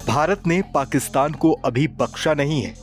भारत ने पाकिस्तान को अभी बख्शा नहीं है,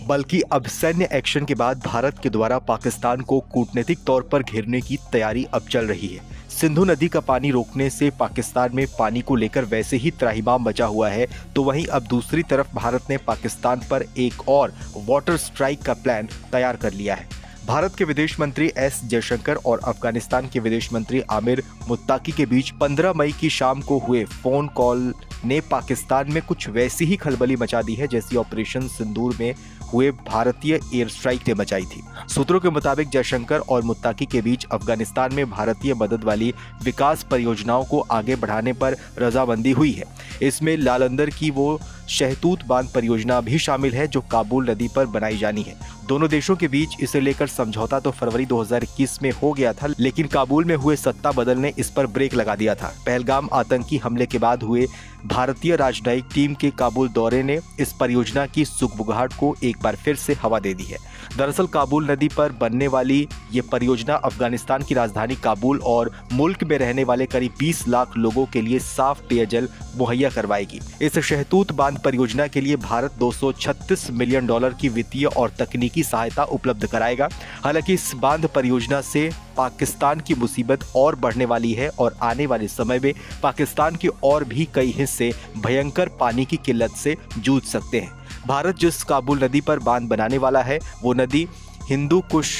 बल्कि अब सैन्य एक्शन के बाद भारत के द्वारा पाकिस्तान को कूटनीतिक तौर पर घेरने की तैयारी अब चल रही है। सिंधु नदी का पानी रोकने से पाकिस्तान में पानी को लेकर वैसे ही त्राहिमाम मचा हुआ है, तो वहीं अब दूसरी तरफ भारत ने पाकिस्तान पर एक और वाटर स्ट्राइक का प्लान तैयार कर लिया है। भारत के विदेश मंत्री एस जयशंकर और अफगानिस्तान के विदेश मंत्री आमिर मुत्ताकी के बीच 15 मई की शाम को हुए फोन कॉल ने पाकिस्तान में कुछ वैसी ही खलबली मचा दी है जैसी ऑपरेशन सिंदूर में हुए भारतीय एयर स्ट्राइक ने मचाई थी। सूत्रों के मुताबिक जयशंकर और मुत्ताकी के बीच अफगानिस्तान में भारतीय मदद वाली विकास परियोजनाओं को आगे बढ़ाने पर रजामंदी हुई है। इसमें लालंदर की वो शहतूत बांध परियोजना भी शामिल है जो काबुल नदी पर बनाई जानी है। दोनों देशों के बीच इसे लेकर समझौता तो फरवरी 2021 में हो गया था, लेकिन काबुल में हुए सत्ता बदल ने इस पर ब्रेक लगा दिया था। पहलगाम आतंकी हमले के बाद हुए भारतीय राजनयिक टीम के काबुल दौरे ने इस परियोजना की सुगबुगाहट को एक बार फिर से हवा दे दी है। दरअसल काबुल नदी पर बनने वाली ये परियोजना अफगानिस्तान की राजधानी काबुल और मुल्क में रहने वाले करीब 20 लाख लोगों के लिए साफ पेयजल मुहैया करवाएगी। इस शहतूत बांध परियोजना के लिए भारत $236 मिलियन की वित्तीय और तकनीकी सहायता उपलब्ध कराएगा। हालांकि इस बांध परियोजना से पाकिस्तान की मुसीबत और बढ़ने वाली है और आने वाले समय में पाकिस्तान के और भी कई हिस्से भयंकर पानी की किल्लत से जूझ सकते हैं। भारत जिस काबुल नदी पर बांध बनाने वाला है वो नदी हिंदू कुश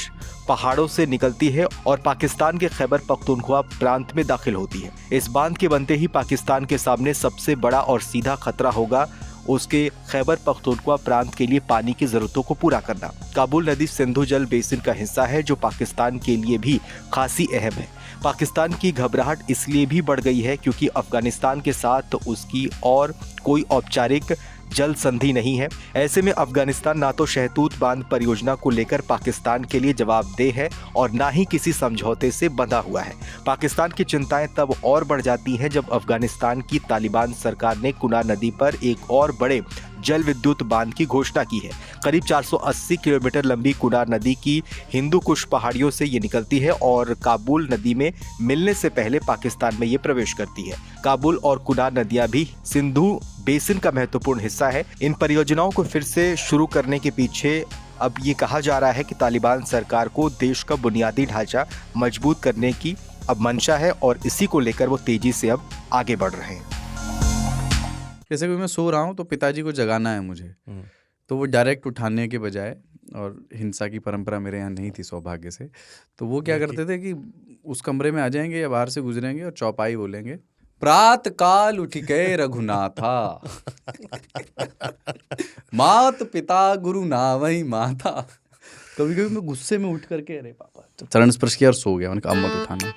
पहाड़ों से निकलती है और पाकिस्तान के खैबर पख्तूनख्वा प्रांत में दाखिल होती है। इस बांध के बनते ही पाकिस्तान के सामने सबसे बड़ा और सीधा खतरा होगा उसके खैबर पख्तूनख्वा प्रांत के लिए पानी की जरूरतों को पूरा करना। काबुल नदी सिंधु जल बेसिन का हिस्सा है जो पाकिस्तान के लिए भी खासी अहम है। पाकिस्तान की घबराहट इसलिए भी बढ़ गई है क्योंकि अफगानिस्तान के साथ उसकी और कोई औपचारिक जल संधि नहीं है। ऐसे में अफगानिस्तान ना तो शहतूत बांध परियोजना को लेकर पाकिस्तान के लिए जवाबदेह है और ना ही किसी समझौते से बंधा हुआ है। पाकिस्तान की चिंताएं तब और बढ़ जाती हैं जब अफगानिस्तान की तालिबान सरकार ने कुना नदी पर एक और बड़े जल विद्युत बांध की घोषणा की है। करीब 480 किलोमीटर लंबी कुना नदी की हिंदू कुश पहाड़ियों से ये निकलती है और काबुल नदी में मिलने से पहले पाकिस्तान में ये प्रवेश करती है। काबुल और कुना नदियां भी सिंधु बेसिन का महत्वपूर्ण हिस्सा है। इन परियोजनाओं को फिर से शुरू करने के पीछे अब ये कहा जा रहा है कि तालिबान सरकार को देश का बुनियादी ढांचा मजबूत करने की अब मंशा है और इसी को लेकर वो तेजी से अब आगे बढ़ रहे हैं। जैसे कि मैं सो रहा हूँ तो पिताजी को जगाना है मुझे, तो वो डायरेक्ट उठाने के बजाय, और हिंसा की परंपरा मेरे यहाँ नहीं थी सौभाग्य से, तो वो क्या करते थे कि उस कमरे में आ जाएंगे या बाहर से गुजरेंगे और चौपाई बोलेंगे, प्रात काल उठ गए रघुनाथा मात पिता गुरु नावई माता। कभी कभी मैं गुस्से में उठ करके अरे पापा चरण स्पर्श किया और सो गया। मैंने कहा अब मत उठाना।